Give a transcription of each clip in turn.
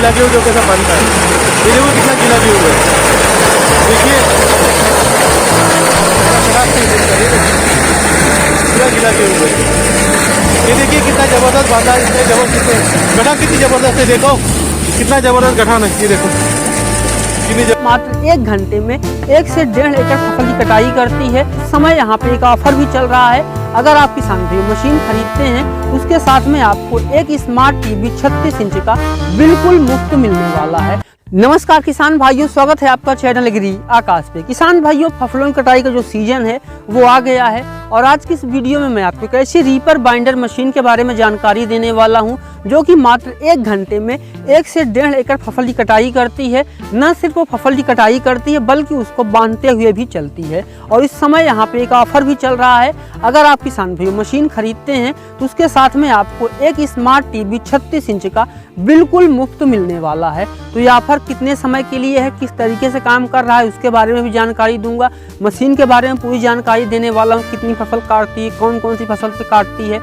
गीला गेहूँ जो कैसा बनता है। ये देखो कितना गीला गेहूँ है, देखिए पूरा गीला गेहूँ है। ये देखिए कितना जबरदस्त बांधा है, इसमें जबरदस्त गठा कितनी जबरदस्त है, देखो कितना जबरदस्त गठन है। ये देखो मात्र 1 घंटे में 1 से 1.5 एकड़ फसल की कटाई करती है। समय यहाँ पे एक ऑफर भी चल रहा है। अगर आप किसान भाई मशीन खरीदते हैं उसके साथ में आपको एक स्मार्ट टीवी 36 इंच का बिल्कुल मुफ्त मिलने वाला है। नमस्कार किसान भाइयों, स्वागत है आपका चैनल एग्री आकाश पे। किसान भाइयों, फसलों की कटाई का जो सीजन है वो आ गया है और आज की इस वीडियो में मैं आपको एक ऐसी रीपर बाइंडर मशीन के बारे में जानकारी देने वाला हूं जो कि मात्र 1 घंटे में 1 से 1.5 एकड़ फसल की कटाई करती है। न सिर्फ वो फसल की कटाई करती है बल्कि उसको बांधते हुए भी चलती है। और इस समय यहाँ पे एक ऑफर भी चल रहा है। अगर आप किसान भाइयों मशीन खरीदते हैं तो उसके साथ में आपको एक स्मार्ट टीवी 36 इंच का बिल्कुल मुफ्त मिलने वाला है। तो ये ऑफर कितने समय के लिए है, किस तरीके से काम कर रहा है, उसके बारे में भी जानकारी दूंगा। मशीन के बारे में पूरी जानकारी देने वाला हूँ, कितनी फसल काटती है, कौन कौन सी फसल पे काटती है,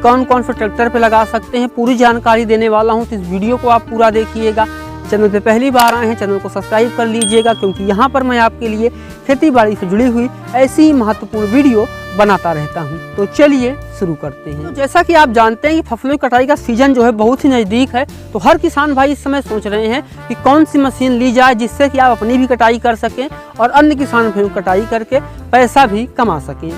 कौन कौन से ट्रैक्टर पे लगा सकते हैं, पूरी जानकारी देने वाला हूँ। तो इस वीडियो को आप पूरा देखिएगा। चैनल पे पहली बार आए हैं, चैनल को सब्सक्राइब कर लीजिएगा क्योंकि यहाँ पर मैं आपके लिए खेती बाड़ी से जुड़ी हुई ऐसी ही महत्वपूर्ण वीडियो बनाता रहता हूँ। तो चलिए शुरू करते हैं। तो जैसा कि आप जानते हैं कि फसलों की कटाई का सीजन जो है बहुत ही नज़दीक है, तो हर किसान भाई इस समय सोच रहे हैं कि कौन सी मशीन ली जाए जिससे कि आप अपनी भी कटाई कर सकें और अन्य किसान भाइयों की कटाई करके पैसा भी कमा सकें।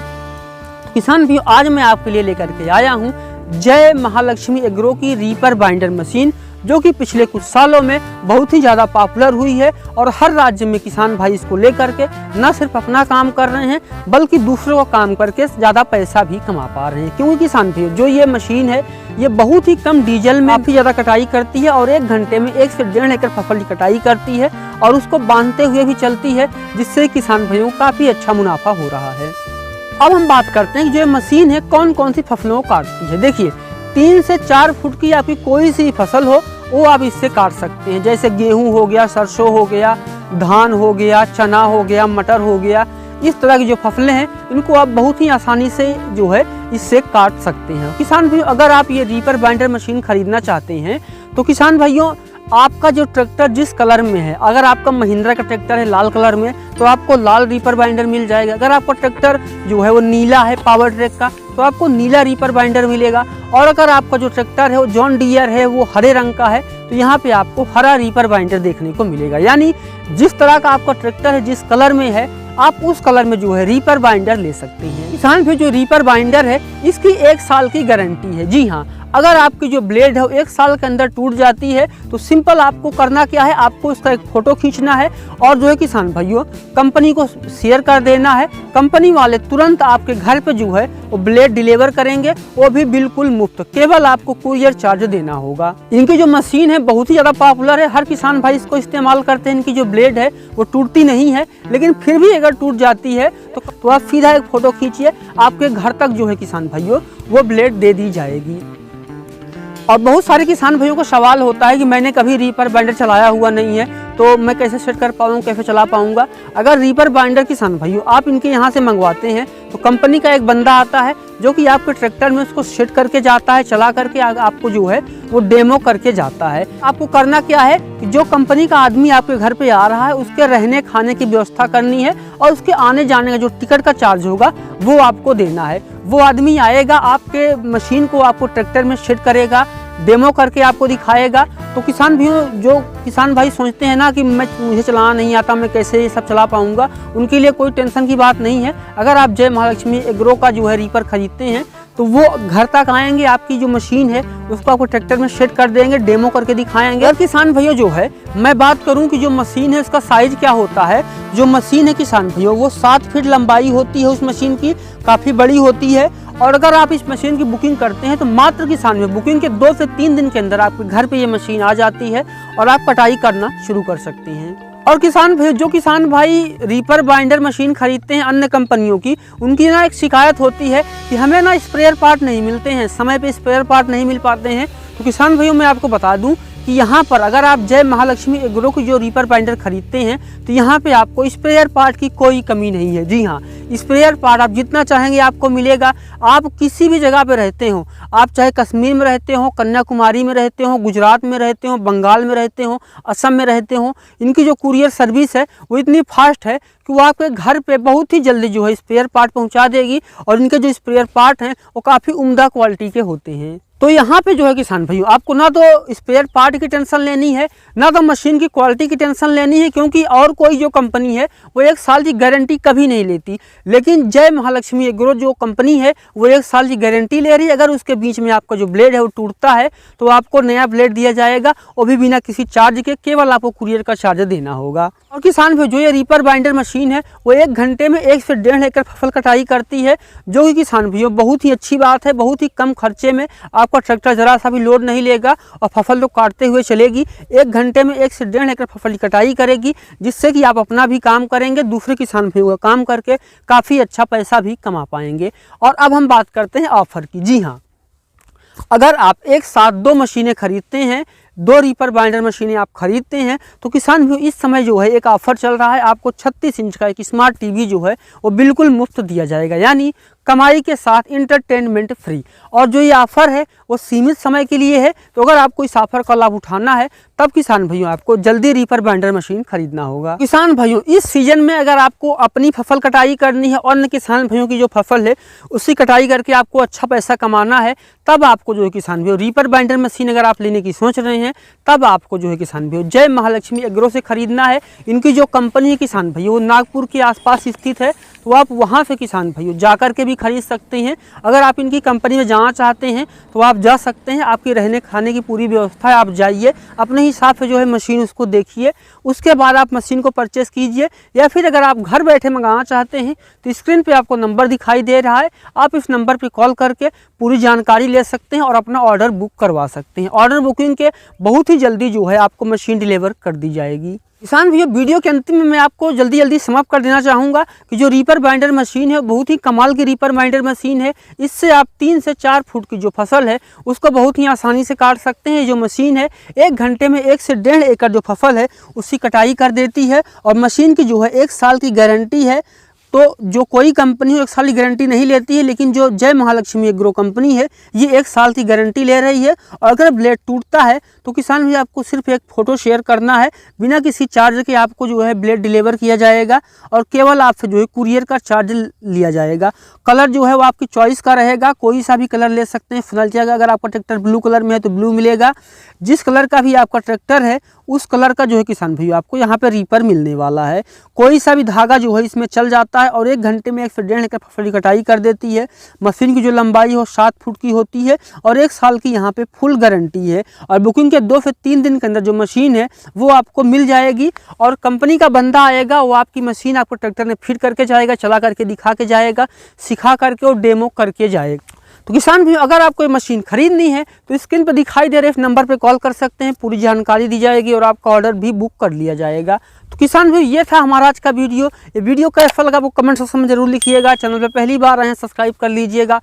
किसान भाइयों, आज मैं आपके लिए लेकर के आया हूँ जय महालक्ष्मी एग्रो की रीपर बाइंडर मशीन, जो कि पिछले कुछ सालों में बहुत ही ज़्यादा पॉपुलर हुई है और हर राज्य में किसान भाई इसको लेकर के न सिर्फ अपना काम कर रहे हैं बल्कि दूसरों का काम करके ज़्यादा पैसा भी कमा पा रहे हैं। क्योंकि किसान भाई जो ये मशीन है ये बहुत ही कम डीजल में काफ़ी ज़्यादा कटाई करती है और 1 घंटे में 1 से 1.5 एकड़ फसल की कटाई करती है और उसको बांधते हुए भी चलती है, जिससे किसान भाइयों को काफ़ी अच्छा मुनाफा हो रहा है। अब हम बात करते हैं कि जो मशीन है कौन कौन सी फसलों को काटती है। देखिए 3 से 4 फुट की आपकी कोई सी फसल हो वो आप इससे काट सकते हैं। जैसे गेहूं हो गया, सरसों हो गया, धान हो गया, चना हो गया, मटर हो गया, इस तरह की जो फसलें हैं इनको आप बहुत ही आसानी से जो है इससे काट सकते हैं। किसान भाइयों, अगर आप ये रीपर बाइंडर मशीन खरीदना चाहते हैं तो किसान भाइयों आपका जो ट्रैक्टर जिस कलर में है, अगर आपका महिंद्रा का ट्रैक्टर है लाल कलर में तो आपको लाल रीपर बाइंडर मिल जाएगा। अगर आपका ट्रैक्टर जो है वो नीला है पावर ट्रैक का तो आपको नीला रीपर बाइंडर मिलेगा। और अगर आपका जो ट्रैक्टर है वो जॉन डियर है, वो हरे रंग का है, तो यहाँ पे आपको हरा रीपर बाइंडर देखने को मिलेगा। यानी जिस तरह का आपका ट्रैक्टर है, जिस कलर में है, आप उस कलर में जो है रीपर बाइंडर ले सकते हैं। किसान फिर जो रीपर बाइंडर है इसकी 1 साल की गारंटी है। जी हाँ, अगर आपकी जो ब्लेड है वो 1 साल के अंदर टूट जाती है तो सिंपल आपको करना क्या है, आपको इसका एक फोटो खींचना है और जो है किसान भाइयों कंपनी को शेयर कर देना है। कंपनी वाले तुरंत आपके घर पे जो है वो ब्लेड डिलीवर करेंगे, वो भी बिल्कुल मुफ्त, केवल आपको कुरियर चार्ज देना होगा। इनकी जो मशीन है बहुत ही ज़्यादा पॉपुलर है, हर किसान भाई इसको इस्तेमाल करते हैं। इनकी जो ब्लेड है वो टूटती नहीं है, लेकिन फिर भी अगर टूट जाती है तो आप सीधा एक फोटो खींचिए, आपके घर तक जो है किसान भाइयों वो ब्लेड दे दी जाएगी। और बहुत सारे किसान भाइयों को सवाल होता है कि मैंने कभी रीपर बाइंडर चलाया हुआ नहीं है तो मैं कैसे सेट कर पाऊँ, कैसे चला पाऊँगा। अगर रीपर बाइंडर किसान भाइयों आप इनके यहाँ से मंगवाते हैं तो कंपनी का एक बंदा आता है जो कि आपके ट्रैक्टर में उसको सेट करके जाता है, चला करके आपको जो है वो डेमो करके जाता है। आपको करना क्या है कि जो कंपनी का आदमी आपके घर पे आ रहा है उसके रहने खाने की व्यवस्था करनी है और उसके आने जाने का जो टिकट का चार्ज होगा वो आपको देना है। वो आदमी आएगा, आपके मशीन को आपको ट्रैक्टर में सेट करेगा, डेमो करके आपको दिखाएगा। तो किसान भाइयों, जो किसान भाई सोचते हैं ना कि मुझे चलाना नहीं आता, मैं कैसे ये सब चला पाऊंगा, उनके लिए कोई टेंशन की बात नहीं है। अगर आप जय महालक्ष्मी एग्रो का जो है रीपर खरीदते हैं तो वो घर तक आएंगे, आपकी जो मशीन है उसको आपको ट्रैक्टर में सेट कर देंगे, डेमो करके दिखाएंगे। और किसान भाइयों जो है मैं बात करूं कि जो मशीन है उसका साइज क्या होता है। जो मशीन है किसान भाइयों वो 7 फीट लंबाई होती है उस मशीन की, काफ़ी बड़ी होती है। और अगर आप इस मशीन की बुकिंग करते हैं तो मात्र किसान में बुकिंग के 2 से 3 दिन के अंदर आपके घर पे ये मशीन आ जाती है और आप कटाई करना शुरू कर सकते हैं। और किसान भाई जो किसान भाई रीपर बाइंडर मशीन खरीदते हैं अन्य कंपनियों की, उनकी ना एक शिकायत होती है कि हमें ना स्पेयर पार्ट नहीं मिलते हैं, समय पे स्पेयर पार्ट नहीं मिल पाते हैं। तो किसान भाइयों मैं आपको बता दूं कि यहाँ पर अगर आप जय महालक्ष्मी एग्रो की जो रीपर बाइंडर खरीदते हैं तो यहाँ पे आपको स्प्रेयर पार्ट की कोई कमी नहीं है। जी हाँ, स्प्रेयर पार्ट आप जितना चाहेंगे आपको मिलेगा। आप किसी भी जगह पे रहते हो, आप चाहे कश्मीर में रहते हो, कन्याकुमारी में रहते हो, गुजरात में रहते हो, बंगाल में रहते हो, असम में रहते हो, इनकी जो कुरियर सर्विस है वो इतनी फास्ट है कि वो आपके घर पे बहुत ही जल्दी जो है स्पेयर पार्ट पहुंचा देगी। और इनके जो स्पेयर पार्ट हैं वो काफ़ी उम्दा क्वालिटी के होते हैं। तो यहाँ पे जो है किसान भाइयों, आपको ना तो स्पेयर पार्ट की टेंशन लेनी है, ना तो मशीन की क्वालिटी की टेंशन लेनी है, क्योंकि और कोई जो कंपनी है वो 1 साल की गारंटी कभी नहीं लेती। लेकिन जय महालक्ष्मी एग्रो जो कंपनी है वो 1 साल की गारंटी ले रही है। अगर उसके बीच में आपका जो ब्लेड है वो टूटता है तो आपको नया ब्लेड दिया जाएगा, वो भी बिना किसी चार्ज के, केवल आपको कुरियर का चार्ज देना होगा। और किसान भाई, जो ये रीपर बाइंडर मशीन है वो 1 घंटे में 1 से 1.5 एकड़ फसल कटाई करती है, जो कि किसान भाइयों बहुत ही अच्छी बात है। बहुत ही कम खर्चे में आपका ट्रैक्टर जरा सा भी लोड नहीं लेगा और फसल तो काटते हुए चलेगी। 1 घंटे में 1 से 1.5 एकड़ फसल की कटाई करेगी, जिससे कि आप अपना भी काम करेंगे, दूसरे किसान भाइयों का काम करके काफ़ी अच्छा पैसा भी कमा पाएंगे। और अब हम बात करते हैं ऑफर की। जी हाँ, अगर आप एक साथ 2 मशीनें खरीदते हैं, 2 रीपर बाइंडर मशीनें आप खरीदते हैं, तो किसान भी इस समय जो है एक ऑफर चल रहा है। आपको 36 इंच का एक स्मार्ट टीवी जो है वो बिल्कुल मुफ्त दिया जाएगा, यानी कमाई के साथ इंटरटेनमेंट फ्री। और जो ये ऑफर है वो सीमित समय के लिए है। तो अगर आपको इस ऑफर का लाभ उठाना है तब किसान भाइयों आपको जल्दी रीपर बाइंडर मशीन खरीदना होगा। किसान भाइयों, इस सीजन में अगर आपको अपनी फसल कटाई करनी है और अन्य किसान भाइयों की जो फसल है उसकी कटाई करके आपको अच्छा पैसा कमाना है, तब आपको जो है किसान भाइयों रीपर बाइंडर मशीन अगर आप लेने की सोच रहे हैं, तब आपको जो है किसान भाइयों जय महालक्ष्मी एग्रो से खरीदना है। इनकी जो कंपनी है किसान भाइयों वो नागपुर के आसपास स्थित है, तो आप वहाँ से किसान भाइयों जा कर के भी खरीद सकते हैं। अगर आप इनकी कंपनी में जाना चाहते हैं तो आप जा सकते हैं, आपकी रहने खाने की पूरी व्यवस्था है। आप जाइए, अपने हिसाब से जो है मशीन उसको देखिए, उसके बाद आप मशीन को परचेस कीजिए। या फिर अगर आप घर बैठे मंगाना चाहते हैं तो स्क्रीन पे आपको नंबर दिखाई दे रहा है, आप इस नंबर पे कॉल करके पूरी जानकारी ले सकते हैं और अपना ऑर्डर बुक करवा सकते हैं। ऑर्डर बुकिंग के बहुत ही जल्दी जो है आपको मशीन डिलीवर कर दी जाएगी। किसान भैया, वीडियो के अंतिम में मैं आपको जल्दी समाप्त कर देना चाहूँगा कि जो रीपर बाइंडर मशीन है बहुत ही कमाल की रीपर बाइंडर मशीन है। इससे आप 3 से 4 फुट की जो फसल है उसको बहुत ही आसानी से काट सकते हैं। जो मशीन है 1 घंटे में 1 से 1.5 एकड़ जो फसल है उसकी कटाई कर देती है। और मशीन की जो है 1 साल की गारंटी है। तो जो कोई कंपनी 1 साल की गारंटी नहीं लेती है, लेकिन जो जय महालक्ष्मी एग्रो कंपनी है ये 1 साल की गारंटी ले रही है। और अगर ब्लेड टूटता है तो किसान भी आपको सिर्फ एक फ़ोटो शेयर करना है, बिना किसी चार्ज के आपको जो है ब्लेड डिलीवर किया जाएगा और केवल आपसे जो है कुरियर का चार्ज लिया जाएगा। कलर जो है वो आपकी चॉइस का रहेगा, कोई सा भी कलर ले सकते हैं। फिलहाल अगर आपका ट्रैक्टर ब्लू कलर में है तो ब्लू मिलेगा। जिस कलर का भी आपका ट्रैक्टर है उस कलर का जो है किसान भाई आपको यहाँ पे रीपर मिलने वाला है। कोई सा भी धागा जो है इसमें चल जाता है और 1 घंटे में 1 से 1.5 एकड़ फसल की कटाई कर देती है। मशीन की जो लंबाई है 7 फुट की होती है और 1 साल की यहाँ पे फुल गारंटी है। और बुकिंग के 2 से 3 दिन के अंदर जो मशीन है वो आपको मिल जाएगी और कंपनी का बंदा आएगा, वो आपकी मशीन आपको ट्रैक्टर में फिट करके जाएगा, चला करके दिखा के जाएगा, सिखा करके और डेमो करके जाएगा। तो किसान भी, अगर आपको ये मशीन खरीदनी है तो स्क्रीन पर दिखाई दे रहे इस नंबर पर कॉल कर सकते हैं, पूरी जानकारी दी जाएगी और आपका ऑर्डर भी बुक कर लिया जाएगा। तो किसान भाई, ये था हमारा आज का वीडियो। ये वीडियो कैसा लगा वो कमेंट सेक्शन में जरूर लिखिएगा। चैनल पे पहली बार आए हैं सब्सक्राइब कर लीजिएगा।